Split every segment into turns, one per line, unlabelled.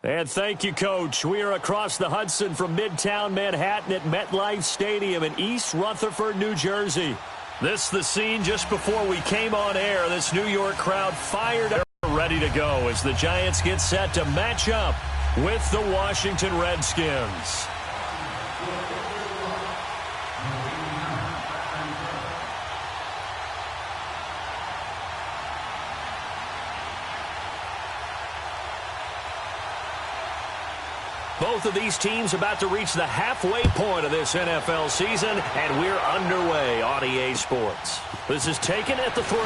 And thank you, Coach. We are across the Hudson from Midtown Manhattan at MetLife Stadium in East Rutherford, New Jersey. This the scene just before we came on air. This New York crowd fired up, ready to go as the Giants get set to match up with the Washington Redskins. Both of these teams about to reach the halfway point of this NFL season, and we're underway on EA Sports. This is taken at the 3.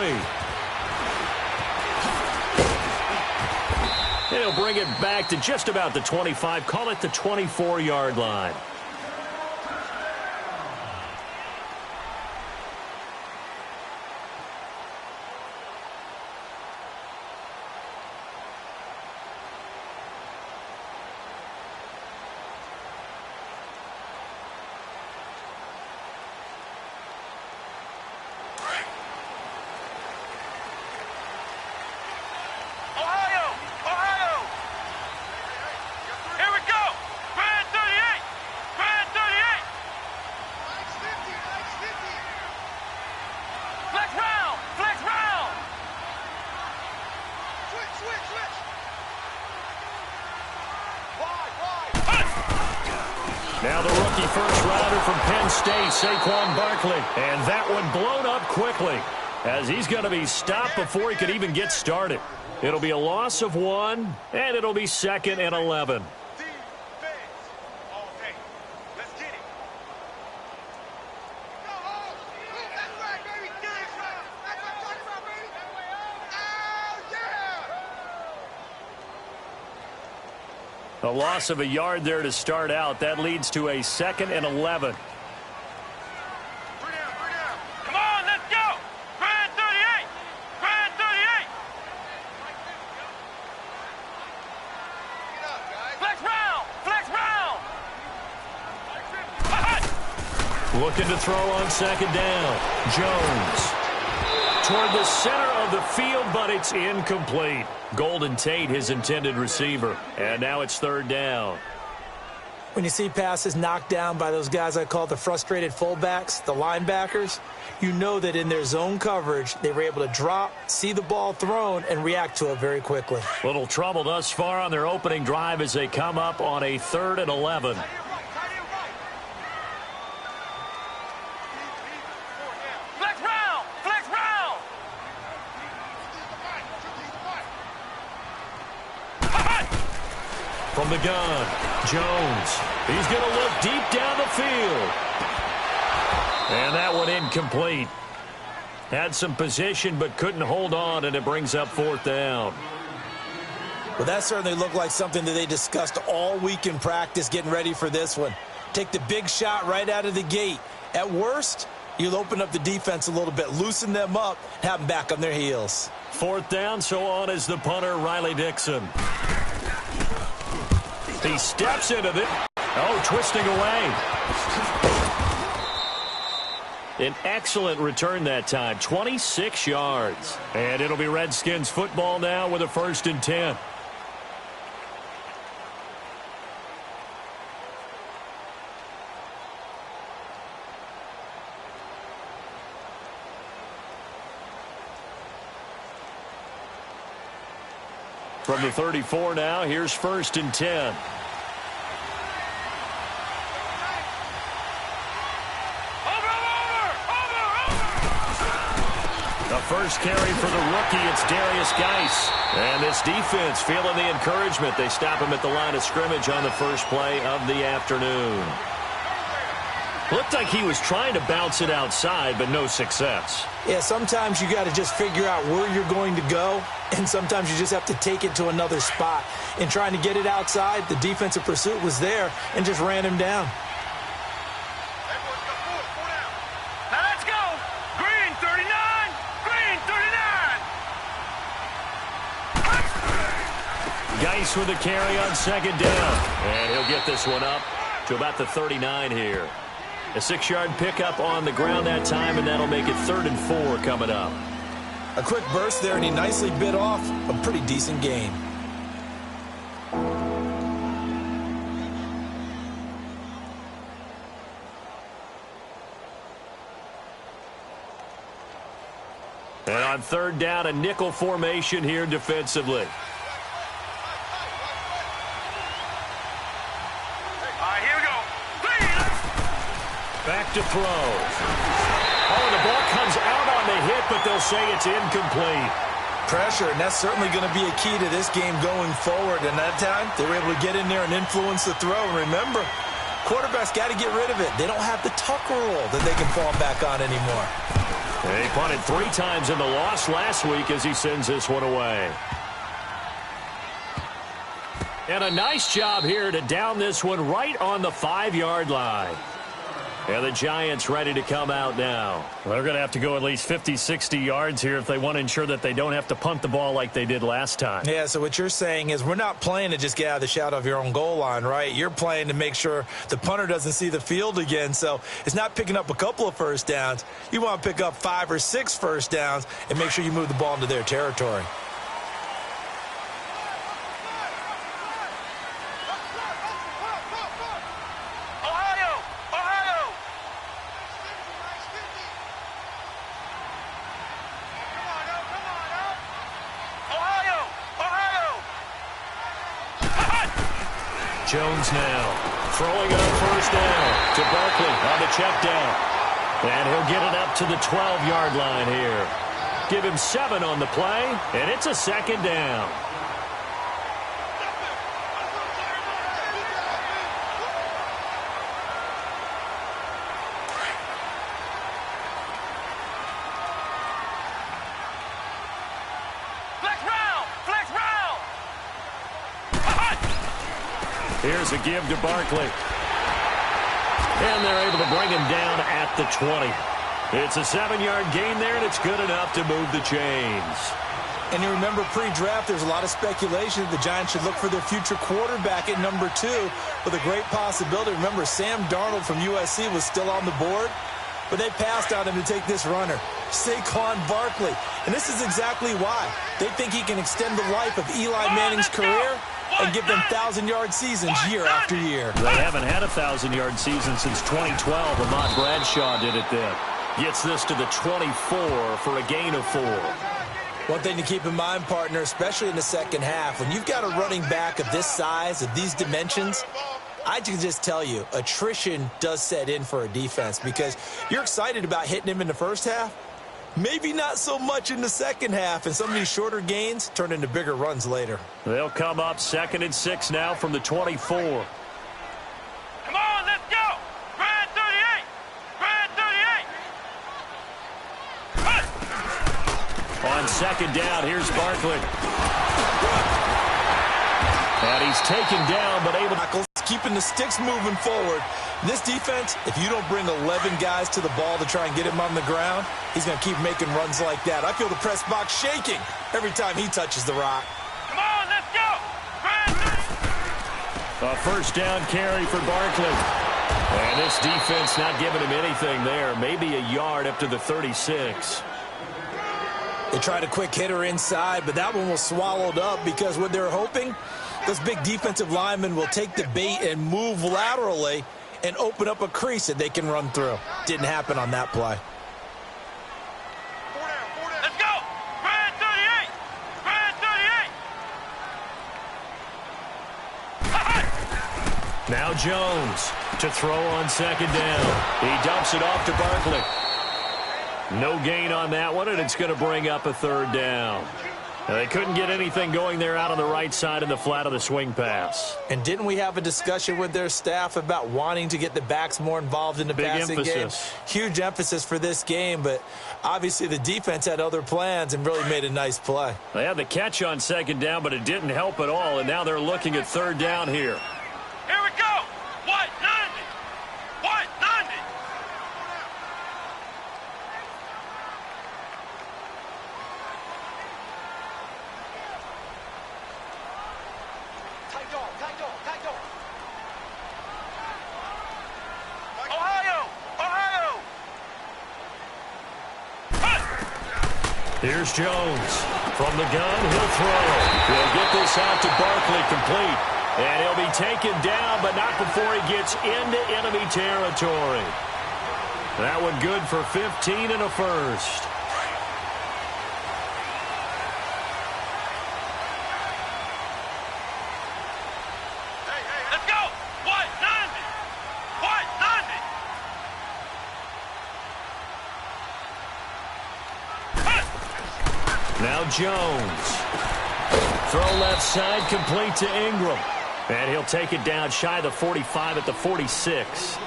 He'll bring it back to just about the 25, call it the 24-yard line. Now the rookie first-rounder from Penn State, Saquon Barkley. And that one blown up quickly as he's going to be stopped before he could even get started. It'll be a loss of 1, and it'll be 2nd and 11. A loss of a yard there to start out. That leads to a 2nd and 11.
Come on, let's go! Grand 38! Grand 38! Flex round! Flex round!
Looking to throw on 2nd down. Jones toward the center of the field, but it's incomplete. Golden Tate, his intended receiver. And now it's 3rd down.
When you see passes knocked down by those guys I call the frustrated fullbacks, the linebackers, you know that in their zone coverage, they were able to drop, see the ball thrown, and react to it very quickly.
Little trouble thus far on their opening drive as they come up on a 3rd and 11. From the gun, Jones. He's going to look deep down the field. And that one incomplete. Had some position but couldn't hold on, and it brings up 4th down.
Well, that certainly looked like something that they discussed all week in practice getting ready for this one. Take the big shot right out of the gate. At worst, you'll open up the defense a little bit, loosen them up, have them back on their heels.
4th down, so on is the punter, Riley Dixon. He steps into this. Oh, twisting away. An excellent return that time, 26 yards. And it'll be Redskins football now with a 1st and 10. From the 34 now, here's 1st and 10. The first carry for the rookie, it's Darius Geis. And this defense feeling the encouragement. They stop him at the line of scrimmage on the first play of the afternoon. Looked like he was trying to bounce it outside, but no success.
Yeah, sometimes you got to just figure out where you're going to go, and sometimes you just have to take it to another spot. In trying to get it outside, the defensive pursuit was there and just ran him down.
Now let's go! Green 39! Green 39!
Geis with a carry on 2nd down. And he'll get this one up to about the 39 here. A 6-yard pickup on the ground that time, and that'll make it 3rd and 4 coming up.
A quick burst there, and he nicely bit off a pretty decent gain.
And on third down, a nickel formation here defensively.
Here we go.
Back to throw. Oh, the ball comes out on the hit, but they'll say it's incomplete.
Pressure, and that's certainly going to be a key to this game going forward. And that time, they were able to get in there and influence the throw. And remember, quarterbacks got to get rid of it. They don't have the Tucker rule that they can fall back on anymore.
He punted 3 times in the loss last week as he sends this one away. And a nice job here to down this one right on the 5-yard line. And the Giants ready to come out now. They're going to have to go at least 50, 60 yards here if they want to ensure that they don't have to punt the ball like they did last time.
Yeah, so what you're saying is we're not playing to just get out of the shadow of your own goal line, right? You're playing to make sure the punter doesn't see the field again. So it's not picking up a couple of first downs. You want to pick up 5 or 6 first downs and make sure you move the ball into their territory.
Jones now throwing it on first down to Barkley on the check down. And he'll get it up to the 12-yard line here. Give him 7 on the play, and it's a second down. Here's a give to Barkley. And they're able to bring him down at the 20. It's a 7-yard gain there, and it's good enough to move the chains.
And you remember pre-draft, there's a lot of speculation that the Giants should look for their future quarterback at number 2 with a great possibility. Remember, Sam Darnold from USC was still on the board, but they passed on him to take this runner, Saquon Barkley. And this is exactly why. They think he can extend the life of Eli Manning's career and give them 1,000-yard seasons year after year.
They haven't had a 1,000-yard season since 2012. Ahmad Bradshaw did it then. Gets this to the 24 for a gain of 4.
One thing to keep in mind, partner, especially in the second half, when you've got a running back of this size, of these dimensions, I can just tell you, attrition does set in for a defense because you're excited about hitting him in the first half. Maybe not so much in the second half, and some of these shorter gains turn into bigger runs later.
They'll come up 2nd and 6 now from the 24.
Come on, let's go! Grand 38! Grand 38!
On 2nd down, here's Barkley. And he's taken down, but able to...
Keeping the sticks moving forward. This defense, if you don't bring 11 guys to the ball to try and get him on the ground, he's going to keep making runs like that. I feel the press box shaking every time he touches the rock.
Come on, let's go!
A first down carry for Barkley. And this defense not giving him anything there. Maybe a yard up to the 36.
They tried a quick hitter inside, but that one was swallowed up because what they're hoping, those big defensive linemen will take the bait and move laterally and open up a crease that they can run through. Didn't happen on that play.
Let's go! Grand 38! Grand 38!
Now Jones to throw on 2nd down. He dumps it off to Barkley. No gain on that one, and it's going to bring up a 3rd down. Now, they couldn't get anything going there out on the right side in the flat of the swing pass.
And didn't we have a discussion with their staff about wanting to get the backs more involved in the passing game? Huge emphasis for this game, but obviously the defense had other plans and really made a nice play.
They had the catch on 2nd down, but it didn't help at all, and now they're looking at 3rd down here.
Here we go! White 90! White 90!
Here's Jones. From the gun, he'll throw. He'll get this out to Barkley, complete. And he'll be taken down, but not before he gets into enemy territory. That one good for 15 and a first. Now Jones. Throw left side, complete to Ingram. And he'll take it down shy of the 45 at the 46.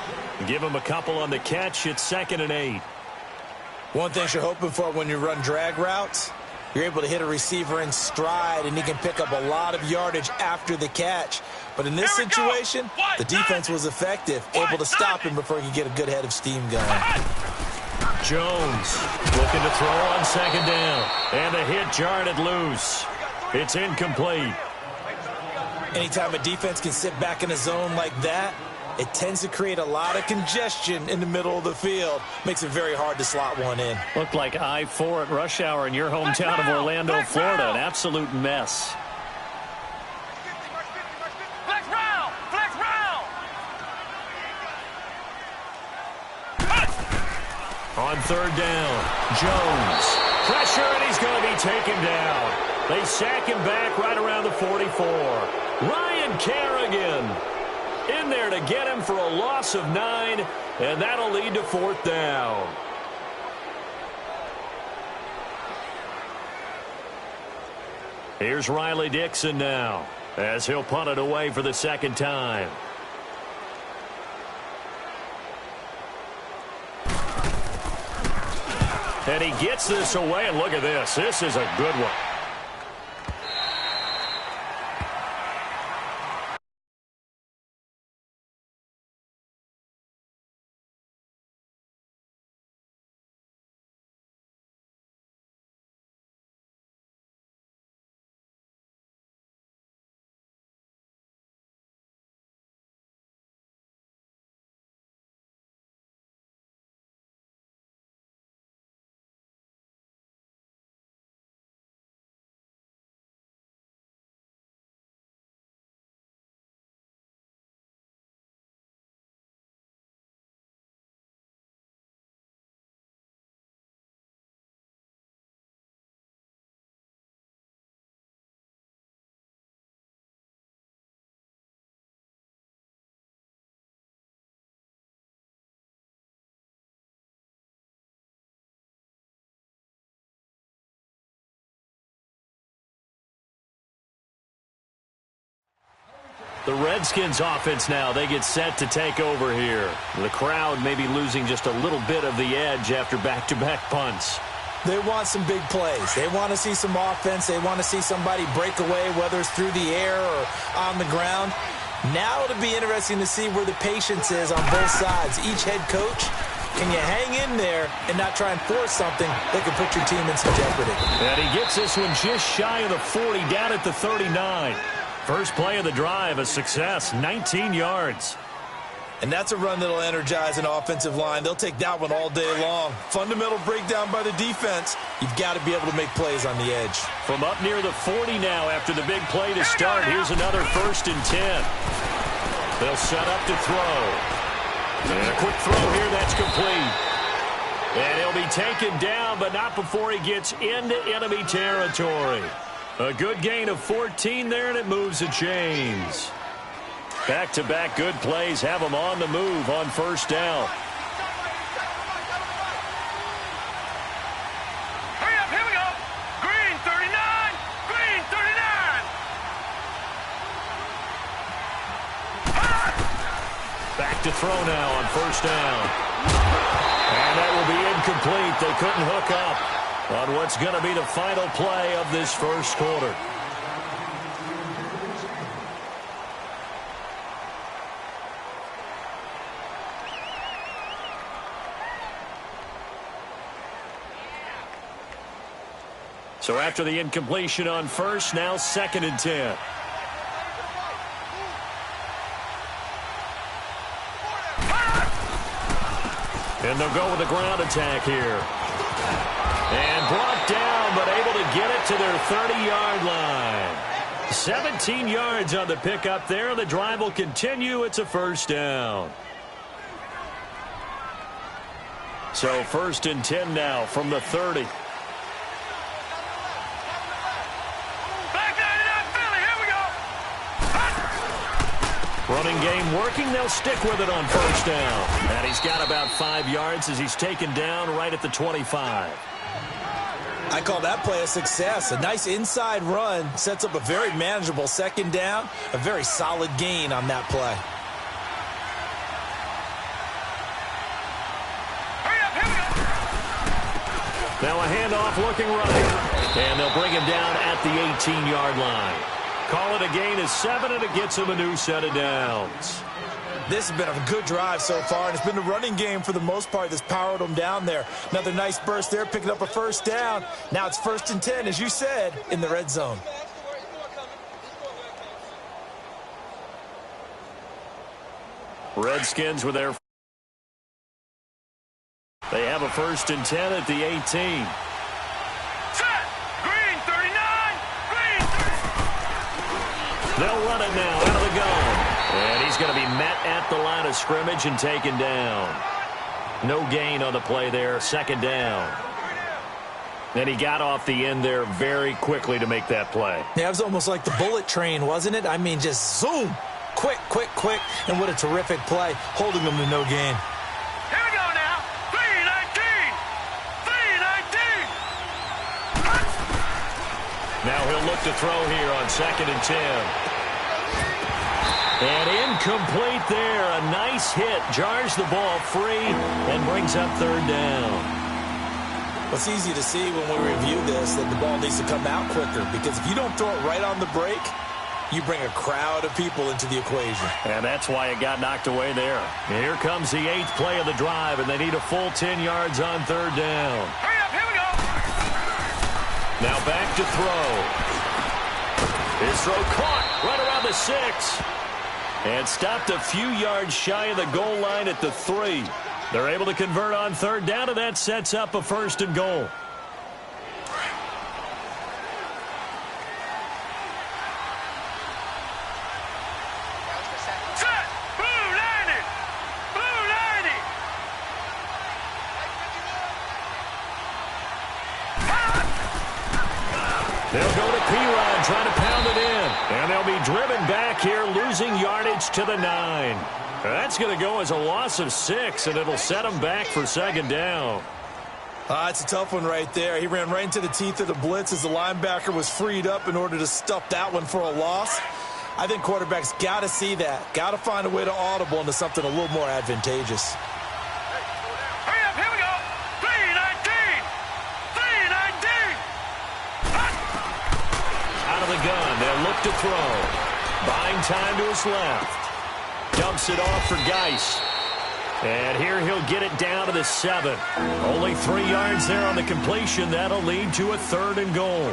Give him a couple on the catch. It's 2nd and 8.
One thing you're hoping for when you run drag routes, you're able to hit a receiver in stride, and he can pick up a lot of yardage after the catch. But in this situation, the defense was effective, able to stop him before he could get a good head of steam going.
Jones looking to throw on 2nd down. And the hit jarred it loose. It's incomplete.
Anytime a defense can sit back in a zone like that, it tends to create a lot of congestion in the middle of the field. Makes it very hard to slot one in.
Looked like I-4 at rush hour in your hometown of Orlando, Florida. An absolute mess.
Flex round! Flex round!
On 3rd down, Jones. Pressure, and he's going to be taken down. They sack him back right around the 44. Ryan Kerrigan in there to get him for a loss of 9, and that'll lead to 4th down. Here's Riley Dixon now, as he'll punt it away for the 2nd time. And he gets this away, and look at this. This is a good one. The Redskins offense now, they get set to take over here. The crowd may be losing just a little bit of the edge after back-to-back punts.
They want some big plays. They want to see some offense. They want to see somebody break away, whether it's through the air or on the ground. Now it'll be interesting to see where the patience is on both sides. Each head coach, can you hang in there and not try and force something that could put your team in some jeopardy?
And he gets this one just shy of the 40, down at the 39. First play of the drive, a success, 19 yards.
And that's a run that'll energize an offensive line. They'll take that one all day long. Fundamental breakdown by the defense. You've got to be able to make plays on the edge.
From up near the 40 now after the big play to start. Here's another 1st and 10. They'll set up to throw. And a quick throw here, that's complete. And he'll be taken down, but not before he gets into enemy territory. A good gain of 14 there, and it moves the chains. Back-to-back good plays have them on the move on 1st down.
Hurry up, here we go. Green 39, green 39.
Back to throw now on 1st down. And that will be incomplete. They couldn't hook up on what's going to be the final play of this 1st quarter. So after the incompletion on 1st, now 2nd and 10. And they'll go with the ground attack here. And brought down, but able to get it to their 30-yard line. 17 yards on the pickup there. The drive will continue. It's a 1st down. So 1st and 10 now from the 30. Running game working. They'll stick with it on 1st down. And he's got about 5 yards as he's taken down right at the 25.
I call that play a success. A nice inside run sets up a very manageable second down, a very solid gain on that play.
Now a handoff looking right, and they'll bring him down at the 18-yard line. Call it a gain of 7, and it gets him a new set of downs.
This has been a good drive so far, and it's been the running game for the most part that's powered them down there. Another nice burst there, picking up a first down. Now it's 1st and 10, as you said, in the red zone.
Redskins with their... They have a 1st and 10 at the 18.
Set! Green 39! Green 30!
They'll run it now out of the gun. And he's going to be met at the line of scrimmage and taken down. No gain on the play there, 2nd down. And he got off the end there very quickly to make that play.
Yeah, it was almost like the bullet train, wasn't it? I mean, just zoom. Quick, quick, quick. And what a terrific play, holding them to no gain.
Here we go now! 319! 319!
Now he'll look to throw here on 2nd and 10. And incomplete there. A nice hit. Jars the ball free and brings up 3rd down.
Well, it's easy to see when we review this that the ball needs to come out quicker, because if you don't throw it right on the break, you bring a crowd of people into the equation.
And that's why it got knocked away there. And here comes the 8th play of the drive, and they need a full 10 yards on 3rd down.
Hurry up, here we go!
Now back to throw. His throw caught right around the 6. And stopped a few yards shy of the goal line at the 3. They're able to convert on 3rd down, and that sets up a 1st and goal.
Set! Blue 90! Blue 90!
They'll go to P-Rod, trying to pound it in. And they'll be driven back here, losing yardage to the 9. That's going to go as a loss of 6, and it'll set them back for 2nd down.
It's a tough one right there. He ran right into the teeth of the blitz as the linebacker was freed up in order to stuff that one for a loss. I think quarterbacks got to see that. Got to find a way to audible into something a little more advantageous.
Hurry up, here we go! 319! 319!
Out of the gun, they'll look to throw. Buying time to his left. Dumps it off for Geis. And here he'll get it down to the 7. Only 3 yards there on the completion. That'll lead to a 3rd and goal.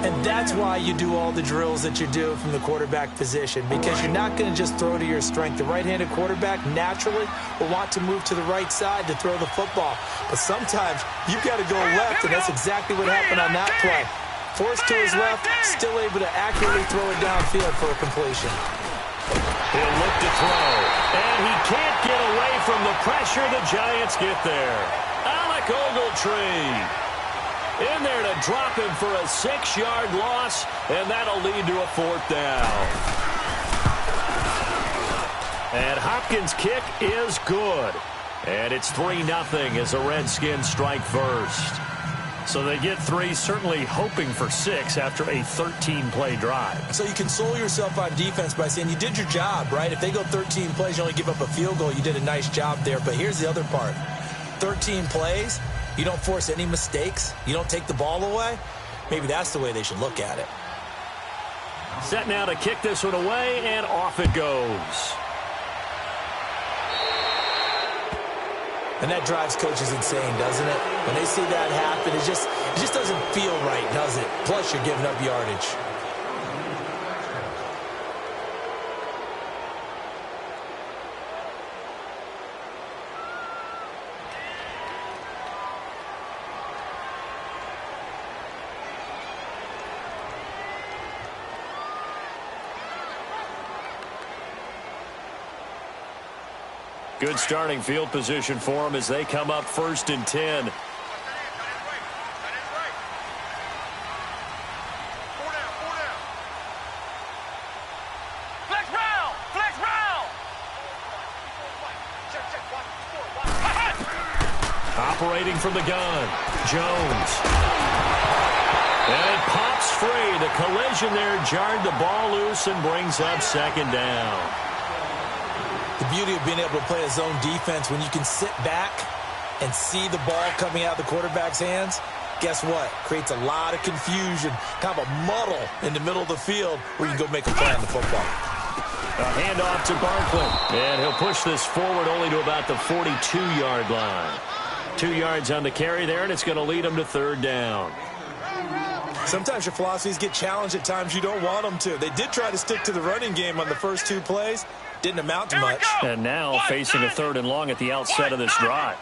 And that's why you do all the drills that you do from the quarterback position, because you're not going to just throw to your strength. The right-handed quarterback naturally will want to move to the right side to throw the football. But sometimes you've got to go left, and that's exactly what happened on that play. Forced to his left, still able to accurately throw it downfield for a completion.
He'll look to throw, and he can't get away from the pressure. The Giants get there. Alec Ogletree in there to drop him for a 6-yard loss, and that'll lead to a 4th down. And Hopkins' kick is good. And it's 3-0 as the Redskins strike first. So they get 3, certainly hoping for 6 after a 13-play drive.
So you console yourself on defense by saying you did your job, right? If they go 13 plays, you only give up a field goal, you did a nice job there. But here's the other part. 13 plays, you don't force any mistakes, you don't take the ball away. Maybe that's the way they should look at it.
Set now to kick this one away, and off it goes.
And that drives coaches insane, doesn't it? When they see that happen, it just doesn't feel right, does it? Plus, you're giving up yardage.
Good starting field position for them as they come up 1st and 10.
Flex round! Flex round!
Operating from the gun, Jones. free. The collision there jarred the ball loose and brings up second down.
The beauty of being able to play a zone defense when you can sit back and see the ball coming out of the quarterback's hands, guess what? Creates a lot of confusion, kind of a muddle in the middle of the field where you can go make a play on the football.
A handoff to Barkley, and he'll push this forward only to about the 42-yard line. 2 yards on the carry there, and it's going to lead him to third down.
Sometimes your philosophies get challenged at times you don't want them to. They did try to stick to the running game on the first 2 plays. Didn't amount to much.
And now facing a third and long at the outset of this drive.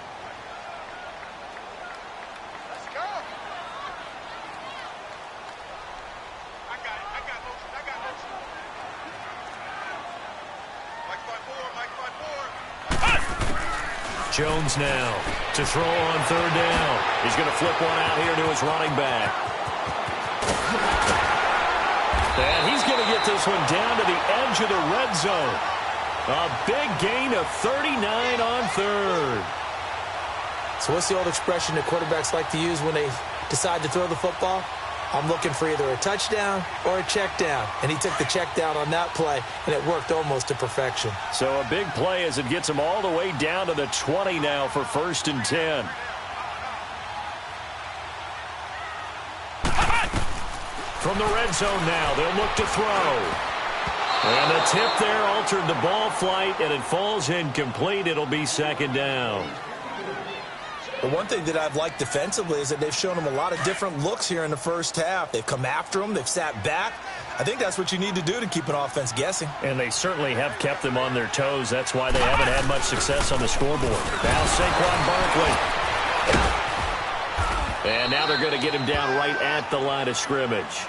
Jones now to throw on third down. He's going to flip one out here to his running back. And he's going to get this one down to the edge of the red zone. A big gain of 39 on third.
So what's the old expression that quarterbacks like to use when they decide to throw the football? I'm looking for either a touchdown or a check down. And he took the check down on that play, and it worked almost to perfection.
So a big play as it gets him all the way down to the 20 now for 1st and 10. From the red zone now, they'll look to throw. And the tip there altered the ball flight, and it falls incomplete. It'll be second down.
The one thing that I've liked defensively is that they've shown him a lot of different looks here in the first half. They've come after him. They've sat back. I think that's what you need to do to keep an offense guessing.
And they certainly have kept them on their toes. That's why they haven't had much success on the scoreboard. Now Saquon Barkley. And now they're going to get him down right at the line of scrimmage.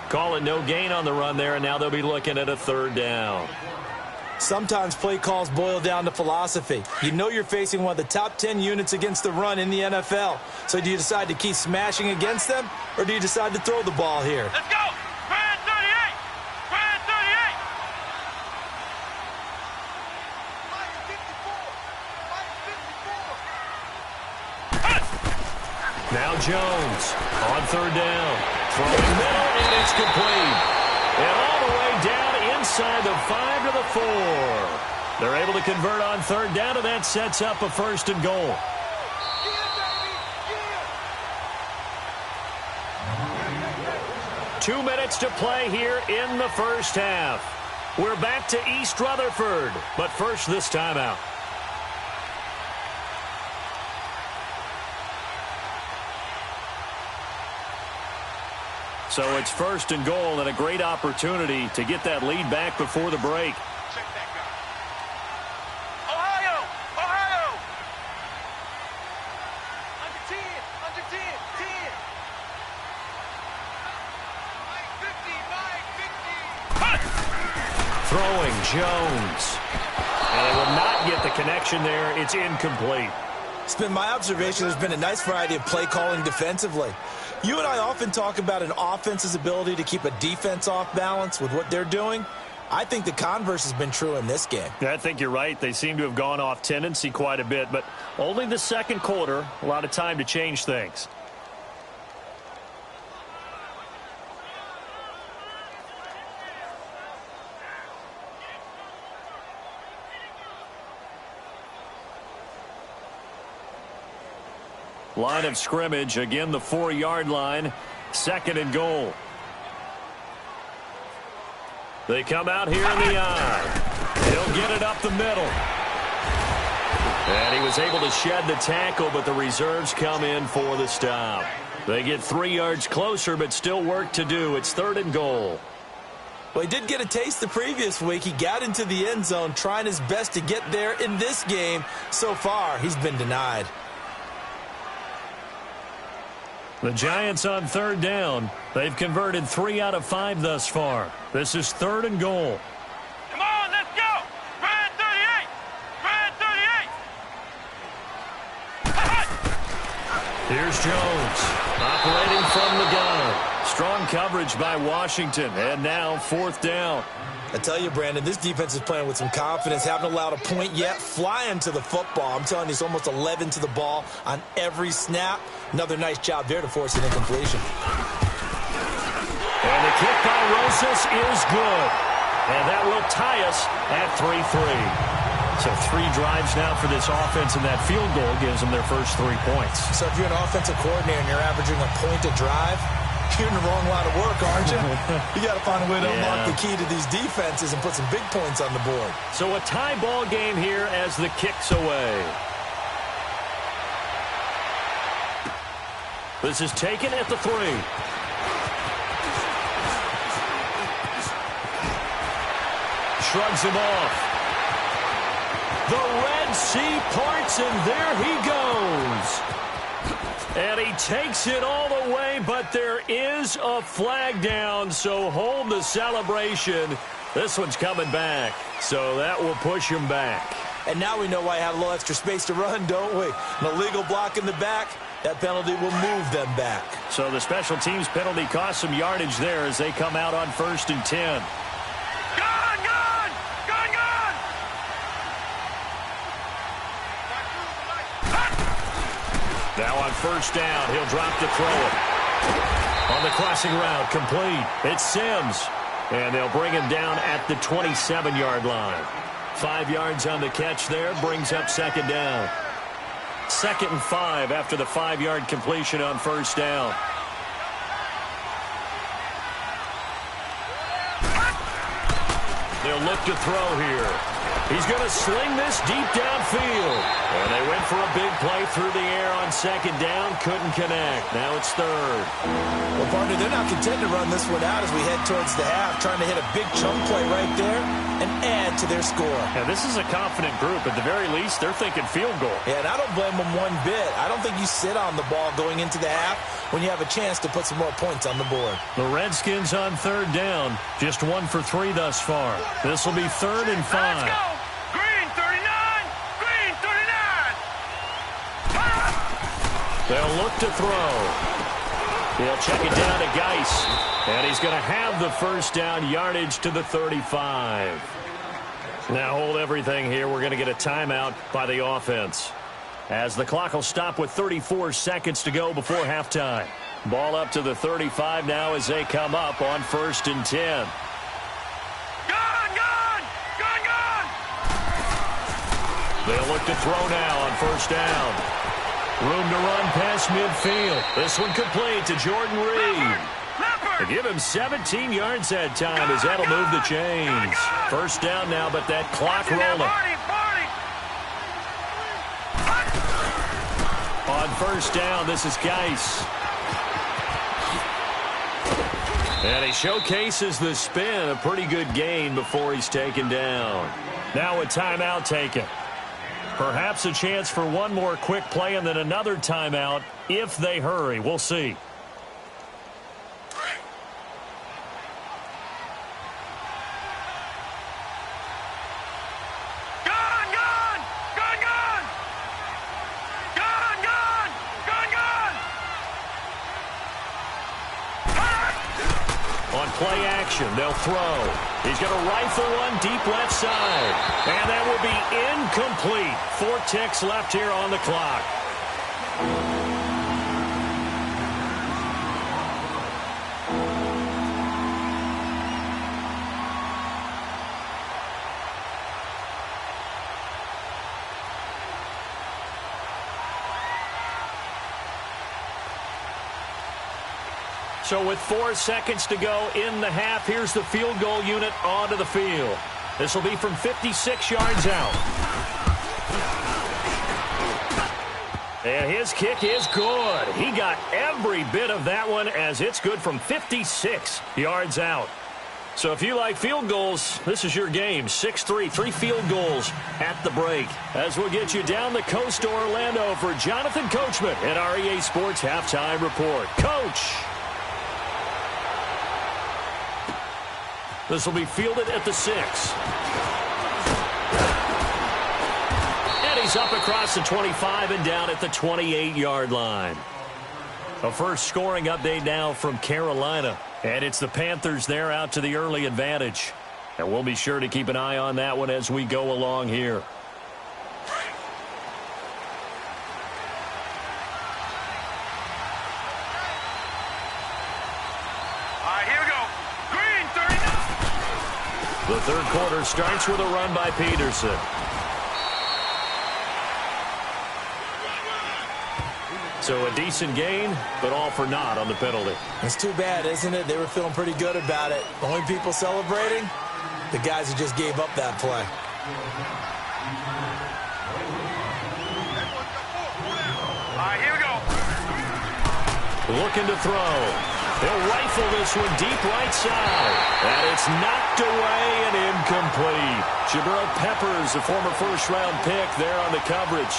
Calling no gain on the run there, and now they'll be looking at a third down.
Sometimes play calls boil down to philosophy. You know you're facing one of the top 10 units against the run in the NFL. So do you decide to keep smashing against them, or do you decide to throw the ball here?
Let's go! Brand 38! Brand 38!
Now Jones on third down. Throwing middle, and it's complete. And all the way down inside the 5 to the 4. They're able to convert on third down, and that sets up a 1st and goal. 2 minutes to play here in the first half. We're back to East Rutherford, but first this timeout. So it's 1st and goal, and a great opportunity to get that lead back before the break.
Check that guy. Ohio! Ohio! Under 10, under 10, 10. Mike 50, Mike 50.
Throwing Jones. And they will not get the connection there. It's incomplete.
It's been my observation there's been a nice variety of play calling defensively. You and I often talk about an offense's ability to keep a defense off balance with what they're doing. I think the converse has been true in this game.
I think you're right. They seem to have gone off tendency quite a bit, but only the second quarter, a lot of time to change things. Line of scrimmage, again the 4-yard line, 2nd and goal. They come out here in the eye. He'll get it up the middle. And he was able to shed the tackle, but the reserves come in for the stop. They get 3 yards closer, but still work to do. It's 3rd and goal.
Well, he did get a taste the previous week. He got into the end zone, trying his best to get there in this game. So far, he's been denied.
The Giants on third down. They've converted 3 out of 5 thus far. This is 3rd and goal.
Come on, let's go! Brand 38! Brand 38!
Here's Jones operating from the gun. Strong coverage by Washington, and now 4th down.
I tell you, Brandon, this defense is playing with some confidence. Haven't allowed a point yet. Flying to the football. I'm telling you, it's almost 11 to the ball on every snap. Another nice job there to force an incompletion.
And the kick by Rosas is good. And that will tie us at 3-3. So 3 drives now for this offense, and that field goal gives them their first 3 points.
So if you're an offensive coordinator and you're averaging a point a drive, you're in the wrong line of work, aren't you? You got to find a way to unlock the key to these defenses and put some big points on the board.
So a tie ball game here as the kick's away. This is taken at the 3. Shrugs him off. The Red Sea parts, and there he goes. And he takes it all the way, but there is a flag down, so hold the celebration. This one's coming back, so that will push him back.
And now we know why I had a little extra space to run, don't we? An illegal block in the back, that penalty will move them back.
So the special teams penalty cost some yardage there as they come out on 1st and 10. Now on 1st down, he'll drop to throw it. On the crossing route, complete. It's Sims. And they'll bring him down at the 27-yard line. 5 yards on the catch there, brings up 2nd down. 2nd and 5 after the 5-yard completion on 1st down. They'll look to throw here. He's going to sling this deep downfield. And they went for a big play through the air on 2nd down. Couldn't connect. Now it's 3rd.
Well, partner, they're not content to run this one out as we head towards the half, trying to hit a big chunk play right there and add to their score.
Now, this is a confident group. At the very least, they're thinking field goal.
Yeah, and I don't blame them one bit. I don't think you sit on the ball going into the half when you have a chance to put some more points on the board.
The Redskins on 3rd down. Just 1 for 3 thus far. This will be 3rd and 5.
Let's go! Green 39! Green 39!
They'll look to throw. He'll check it down to Geis. And he's going to have the 1st down, yardage to the 35. Now hold everything here. We're going to get a timeout by the offense, as the clock will stop with 34 seconds to go before halftime. Ball up to the 35 now as they come up on 1st and 10. They'll look to throw now on 1st down. Room to run past midfield. This one complete to Jordan Reed. They give him 17 yards that time as that'll move the chains. 1st down now, but that clock rolling. On 1st down, this is Geis. And he showcases the spin, a pretty good gain before he's taken down. Now a timeout taken. Perhaps a chance for one more quick play and then another timeout if they hurry. We'll see. On play action, they'll throw. He's going to rifle one deep left side. And that will be incomplete. 4 ticks left here on the clock. So with 4 seconds to go in the half, here's the field goal unit onto the field. This will be from 56 yards out. And his kick is good. He got every bit of that one as it's good from 56 yards out. So if you like field goals, this is your game. 6-3, 3 field goals at the break. As we'll get you down the coast to Orlando for Jonathan Coachman at REA Sports Halftime Report. Coach! This will be fielded at the 6. And he's up across the 25 and down at the 28-yard line. A first scoring update now from Carolina. And it's the Panthers there out to the early advantage. And we'll be sure to keep an eye on that one as we go along here.
All right, here we go.
The third quarter starts with a run by Peterson. So a decent gain, but all for naught on the penalty.
It's too bad, isn't it? They were feeling pretty good about it. The only people celebrating, the guys who just gave up that play.
All right, here we go.
Looking to throw. He'll rifle this one deep right side. And it's knocked away and incomplete. Jabril Peppers, a former first-round pick, there on the coverage.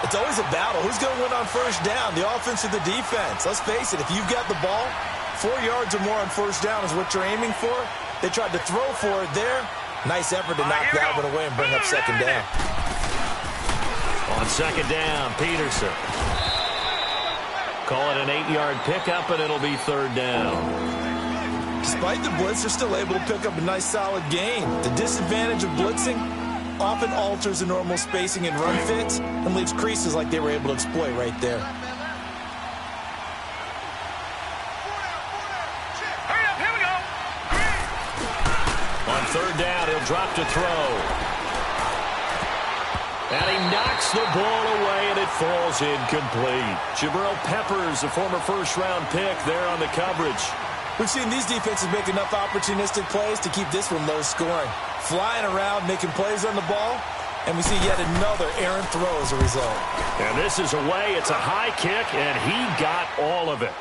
It's always a battle. Who's going to win on first down, the offense or the defense? Let's face it, if you've got the ball, 4 yards or more on first down is what you're aiming for. They tried to throw for it there. Nice effort to knock that one away and bring up second down.
On second down, Peterson. Call it an 8-yard pickup, and it'll be third down.
Despite the blitz, they're still able to pick up a nice, solid gain. The disadvantage of blitzing often alters the normal spacing and run fits and leaves creases like they were able to exploit right there.
Hurry up, here we go.
On third down, he'll drop to throw. And he knocks the ball away, and it falls incomplete. Jabril Peppers, a former first-round pick, there on the coverage.
We've seen these defenses make enough opportunistic plays to keep this one low scoring. Flying around, making plays on the ball, and we see yet another errant throw as a result.
And this is away. It's a high kick, and he got all of it.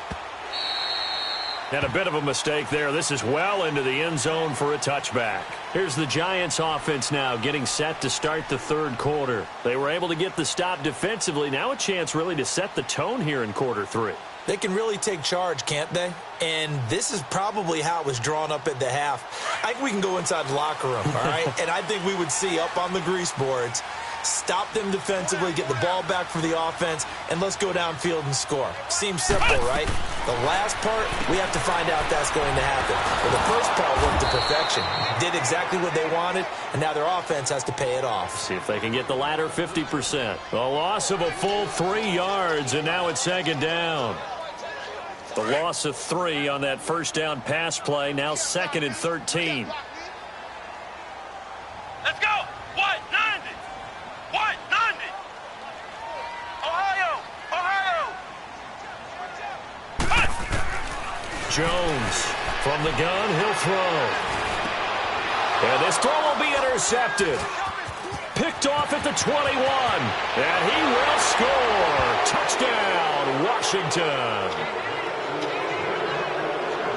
And a bit of a mistake there. This is well into the end zone for a touchback. Here's the Giants offense now getting set to start the third quarter. They were able to get the stop defensively. Now a chance really to set the tone here in quarter three.
They can really take charge, can't they? And this is probably how it was drawn up at the half. I think we can go inside the locker room, all right? And I think we would see up on the grease boards, stop them defensively, get the ball back for the offense, and let's go downfield and score. Seems simple, right? The last part, we have to find out if that's going to happen. But the first part worked to perfection. Did exactly what they wanted, and now their offense has to pay it off.
See if they can get the latter 50%. A loss of a full 3 yards, and now it's second down. The loss of 3 on that first down pass play, now second and 13.
Let's go. White 90. White 90. Ohio. Ohio.
Jones from the gun, he'll throw. And this throw will be intercepted. Picked off at the 21. And he will score. Touchdown, Washington.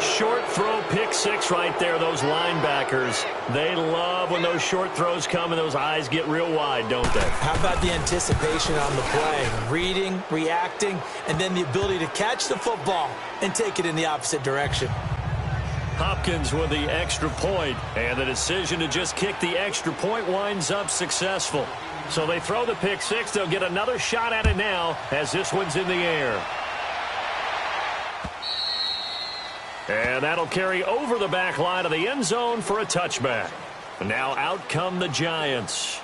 Short throw, pick six right there. Those linebackers, they love when those short throws come and those eyes get real wide, don't they?
How about the anticipation on the play? Reading, reacting, and then the ability to catch the football and take it in the opposite direction.
Hopkins with the extra point, and the decision to just kick the extra point winds up successful. So they throw the pick six. They'll get another shot at it now as this one's in the air. And that'll carry over the back line of the end zone for a touchback. And now out come the Giants.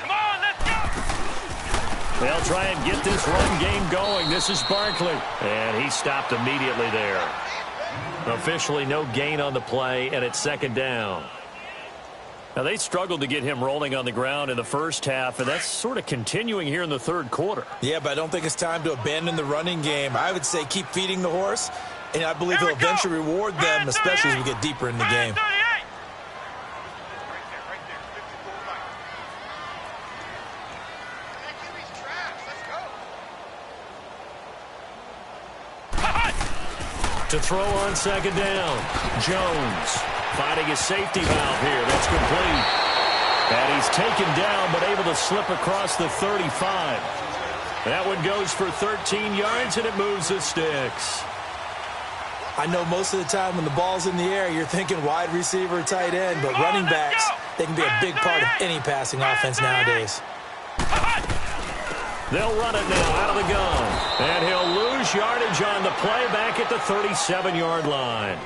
Come on, let's go.
They'll try and get this run game going. This is Barkley. And he stopped immediately there. Officially no gain on the play, and it's second down. Now, they struggled to get him rolling on the ground in the first half, and that's sort of continuing here in the third quarter.
Yeah, but I don't think it's time to abandon the running game. I would say keep feeding the horse, and I believe he'll eventually reward them, especially as we get deeper in the game.
To throw on second down, Jones finding his safety valve here. That's complete. And he's taken down but able to slip across the 35. That one goes for 13 yards, and it moves the sticks.
I know most of the time when the ball's in the air, you're thinking wide receiver, tight end, but running backs, they can be a big part of any passing offense nowadays.
They'll run it now out of the gun. And he'll lose lose yardage on the play back at the 37-yard line.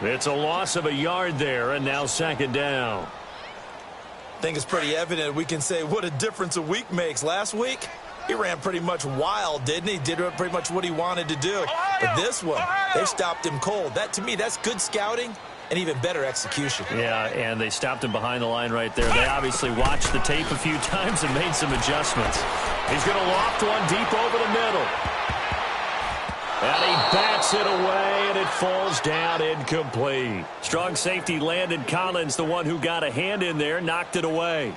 It's a loss of a yard there, and now second down.
I think it's pretty evident we can say what a difference a week makes. Last week, he ran pretty much wild, didn't he? Did pretty much what he wanted to do. But this one, they stopped him cold. That, to me, that's good scouting and even better execution.
Yeah, and they stopped him behind the line right there. They obviously watched the tape a few times and made some adjustments. He's going to loft one deep over the middle. And he bats it away, and it falls down incomplete. Strong safety Landon Collins, the one who got a hand in there, knocked it away.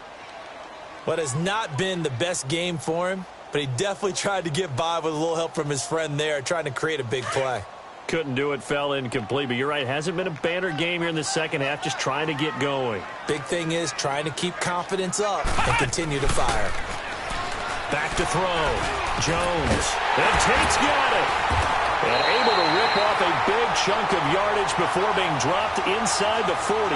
What has not been the best game for him, but he definitely tried to get by with a little help from his friend there, trying to create a big play.
Couldn't do it, fell incomplete. But you're right, hasn't been a banner game here in the second half, just trying to get going.
Big thing is trying to keep confidence up and continue to fire.
Back to throw. Jones. And Tate's got it. And able to rip off a big chunk of yardage before being dropped inside the 40.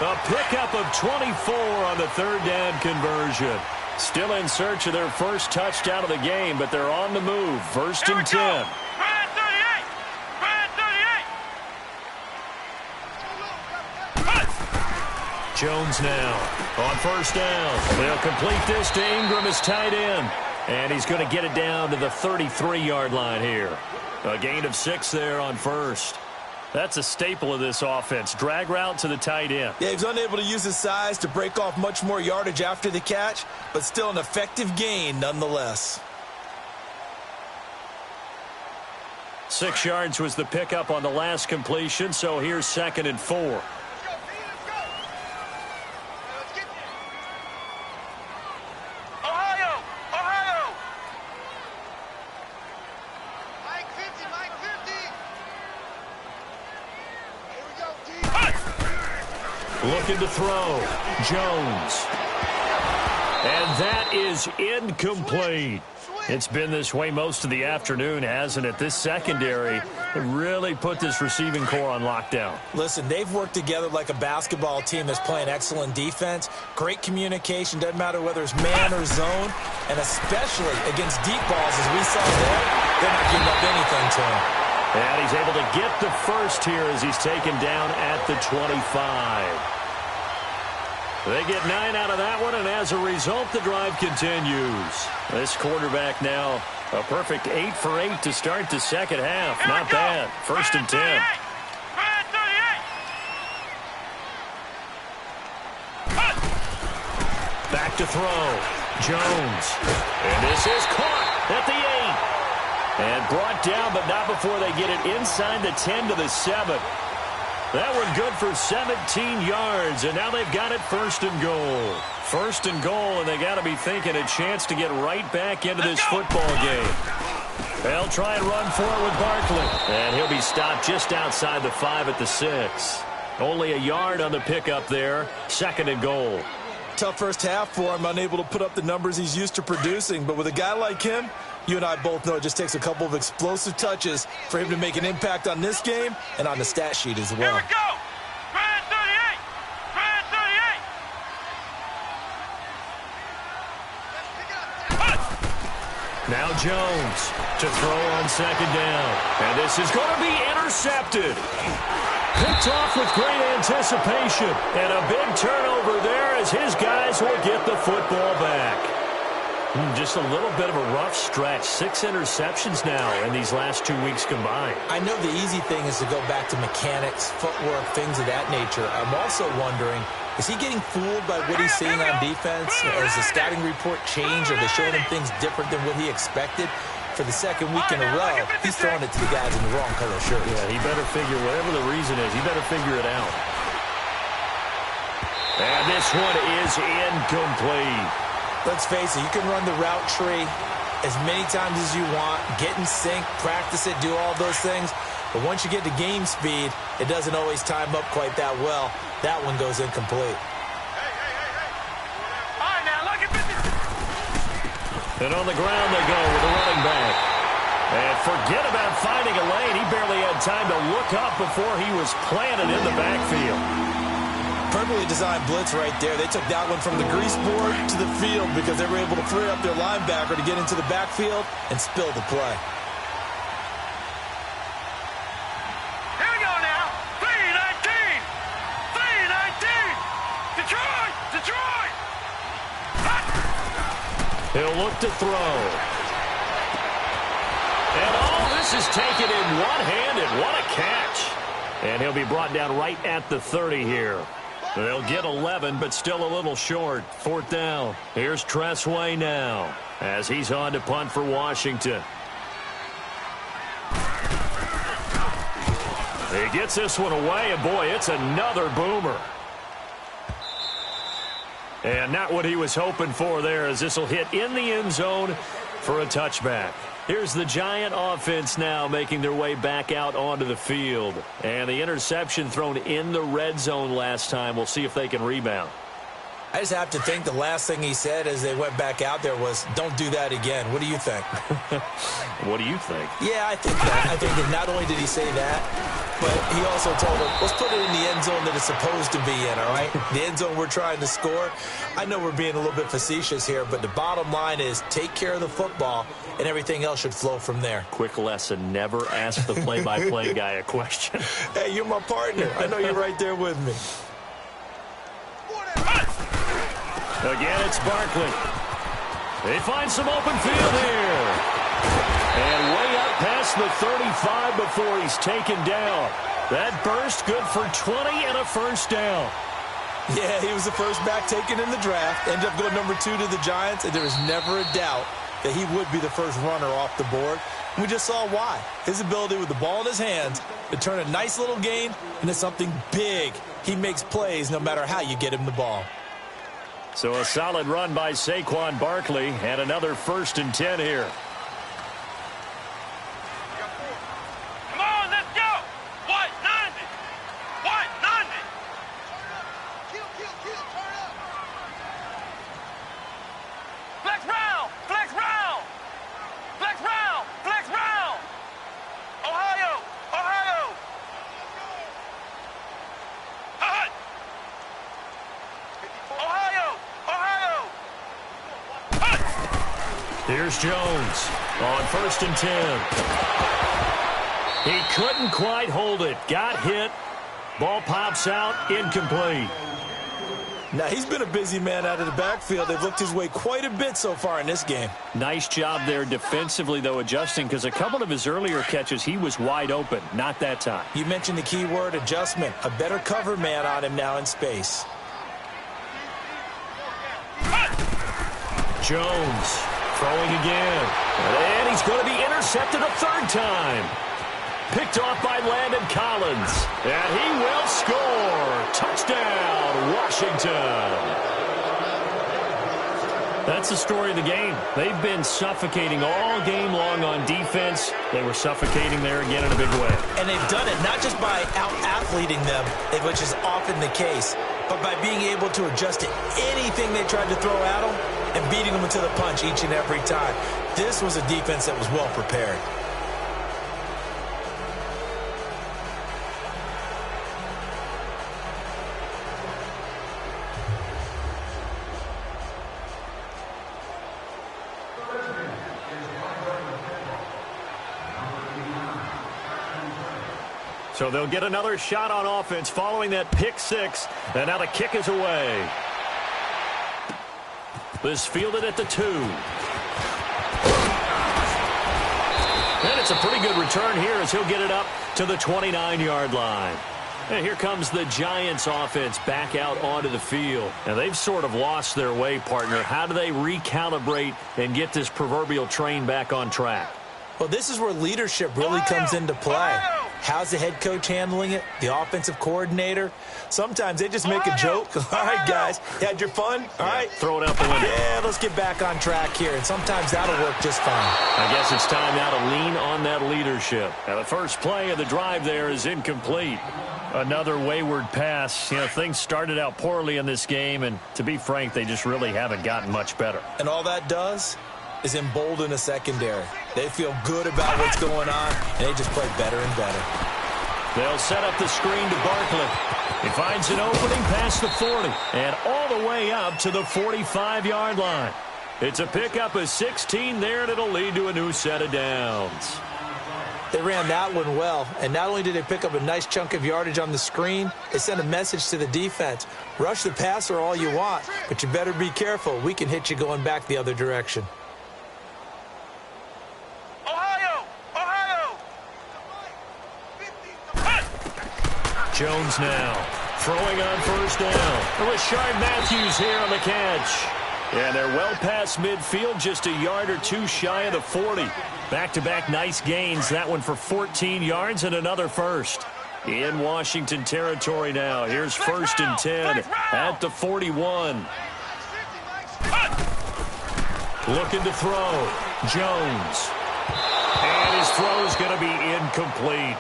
A pickup of 24 on the third down conversion. Still in search of their first touchdown of the game, but they're on the move. First and 10. Jones now on first down. They'll complete this to Ingram as tight end. And he's going to get it down to the 33-yard line here. A gain of 6 there on first. That's a staple of this offense. Drag route to the tight end.
Yeah, he's unable to use his size to break off much more yardage after the catch, but still an effective gain nonetheless.
6 yards was the pickup on the last completion, so here's second and 4. Looking to throw. Jones. And that is incomplete. It's been this way most of the afternoon, hasn't it? This secondary really put this receiving core on lockdown.
Listen, they've worked together like a basketball team that's playing excellent defense. Great communication. Doesn't matter whether it's man or zone. And especially against deep balls, as we saw there, they're not giving up anything to him.
And he's able to get the first here as he's taken down at the 25. They get 9 out of that one, and as a result, the drive continues. This quarterback now a perfect 8 for 8 to start the second half. Not bad. First and 10. Back to throw. Jones. And this is caught at the 8. And brought down, but not before they get it inside the 10 to the 7. That one good for 17 yards, and now they've got it first and goal. First and goal, and they got to be thinking a chance to get right back into this football game. They'll try and run for it with Barkley. And he'll be stopped just outside the 5 at the 6. Only a yard on the pickup there. Second and goal.
Tough first half for him, unable to put up the numbers he's used to producing. But with a guy like him, you and I both know it just takes a couple of explosive touches for him to make an impact on this game and on the stat sheet as well.
Here we go. Brand 38. Brand 38.
Now Jones to throw on second down. And this is going to be intercepted. Picked off with great anticipation. And a big turnover there as his guys will get the football back. Just a little bit of a rough stretch. 6 interceptions now in these last 2 weeks combined.
I know the easy thing is to go back to mechanics, footwork, things of that nature. I'm also wondering, is he getting fooled by what he's seeing on defense? Has the scouting report changed? Are they showing him things different than what he expected? For the second week in a row, he's throwing it to the guys in the wrong color shirt.
Yeah, he better figure, whatever the reason is, he better figure it out. And this one is incomplete.
Let's face it, you can run the route tree as many times as you want, get in sync, practice it, do all those things. But once you get to game speed, it doesn't always time up quite that well. That one goes incomplete.
And on the ground they go with the running back. And forget about finding a lane. He barely had time to look up before he was planted in the backfield.
Perfectly designed blitz right there. They took that one from the grease board to the field because they were able to free up their linebacker to get into the backfield and spill the play.
He'll look to throw. And all this is taken in one-handed. What a catch. And he'll be brought down right at the 30 here. They'll get 11, but still a little short. 4th down. Here's Tressway now as he's on to punt for Washington. He gets this one away, and boy, it's another boomer. And not what he was hoping for there, as this will hit in the end zone for a touchback. Here's the Giant offense now making their way back out onto the field. And the interception thrown in the red zone last time. We'll see if they can rebound.
I just have to think the last thing he said as they went back out there was, don't do that again. What do you think?
What do you think?
Yeah, I think that. I think that not only did he say that, but he also told him, let's put it in the end zone that it's supposed to be in, all right? The end zone we're trying to score. I know we're being a little bit facetious here, but the bottom line is take care of the football, and everything else should flow from there.
Quick lesson, never ask the play-by-play guy a question.
Hey, you're my partner. I know you're right there with me.
Again, it's Barkley. They find some open field here. And way up past the 35 before he's taken down. That burst good for 20 and a first down.
Yeah, he was the first back taken in the draft. Ended up going number 2 to the Giants, and there was never a doubt that he would be the first runner off the board. And we just saw why. His ability with the ball in his hands to turn a nice little gain into something big. He makes plays no matter how you get him the ball.
So a solid run by Saquon Barkley and another 1st and 10 here.
Come on, let's go. White 90. White 90. Kill, turn up. Flex round, flex round. Flex round, flex round. Ohio, Ohio. Hut. Ohio, Ohio. Hut.
Here's Jones on 1st and 10. He couldn't quite hold it. Got hit. Ball pops out. Incomplete.
Now, he's been a busy man out of the backfield. They've looked his way quite a bit so far in this game.
Nice job there defensively, though, adjusting, because a couple of his earlier catches, he was wide open. Not that time.
You mentioned the key word, adjustment. A better cover man on him now in space.
Jones throwing again. And he's going to be intercepted a 3rd time. Picked off by Landon Collins. And he will score. Touchdown, Washington. That's the story of the game. They've been suffocating all game long on defense. They were suffocating there again in a big way.
And they've done it not just by out-athleting them, which is often the case, but by being able to adjust to anything they tried to throw at them and beating them to the punch each and every time. This was a defense that was well prepared.
So they'll get another shot on offense following that pick 6. And now the kick is away. This fielded at the 2. And it's a pretty good return here as he'll get it up to the 29-yard line. And here comes the Giants offense back out onto the field. And they've sort of lost their way, partner. How do they recalibrate and get this proverbial train back on track?
Well, this is where leadership really comes into play. How's the head coach handling it? The offensive coordinator? Sometimes they just make a joke. All right, guys, you had your fun? All right.
Throw it out the window.
Yeah, let's get back on track here. And sometimes that'll work just fine.
I guess it's time now to lean on that leadership. Now, the first play of the drive there is incomplete. Another wayward pass. You know, things started out poorly in this game, and to be frank, they just really haven't gotten much better.
And all that does is embolden a secondary. They feel good about what's going on, and they just play better and better.
They'll set up the screen to Barkley. He finds an opening past the 40 and all the way up to the 45-yard line. It's a pickup of 16 there, and it'll lead to a new set of downs.
They ran that one well, and not only did they pick up a nice chunk of yardage on the screen, they sent a message to the defense. Rush the passer all you want, but you better be careful. We can hit you going back the other direction.
Jones now throwing on first down. Rashard Matthews here on the catch. And they're well past midfield, just a yard or two shy of the 40. Back-to-back nice gains. That one for 14 yards and another first. In Washington territory now. Here's first and 10 at the 41. Looking to throw. Jones. And his throw is going to be incomplete.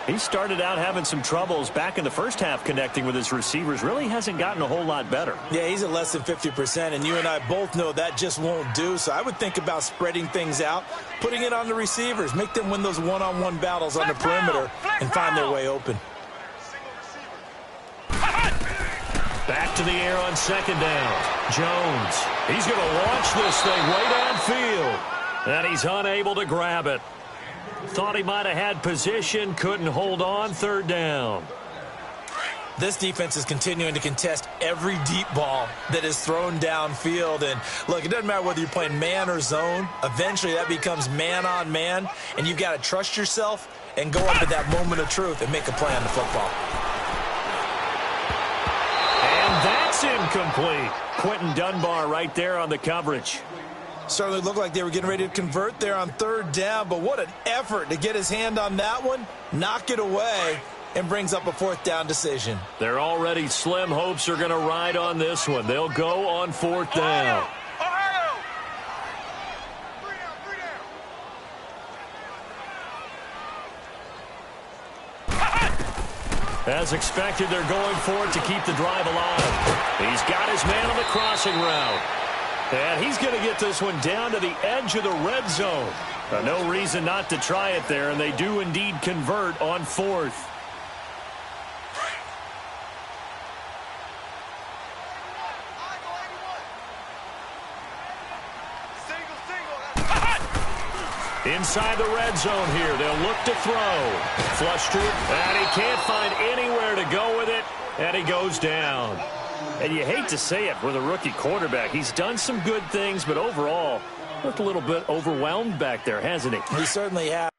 He started out having some troubles back in the first half connecting with his receivers. Really hasn't gotten a whole lot better.
Yeah, he's at less than 50%, and you and I both know that just won't do. So I would think about spreading things out, putting it on the receivers, make them win those one-on-one battles on the perimeter and find their way open.
Back to the air on second down. Jones. He's going to launch this thing way downfield. And he's unable to grab it. Thought he might have had position, couldn't hold on, third down.
This defense is continuing to contest every deep ball that is thrown downfield. And, look, it doesn't matter whether you're playing man or zone. Eventually, that becomes man-on-man, and you've got to trust yourself and go up at that moment of truth and make a play on the football.
And that's incomplete. Quentin Dunbar right there on the coverage.
Certainly looked like they were getting ready to convert there on third down, but what an effort to get his hand on that one, knock it away, and brings up a fourth down decision.
Their already slim hopes are going to ride on this one. They'll go on fourth down. As expected, they're going for it to keep the drive alive. He's got his man on the crossing route. And he's going to get this one down to the edge of the red zone. No reason not to try it there, and they do indeed convert on fourth. Inside the red zone here, they'll look to throw. Flush to it, and he can't find anywhere to go with it, and he goes down. And you hate to say it with a rookie quarterback. He's done some good things, but overall, looked a little bit overwhelmed back there, hasn't he?
He certainly has.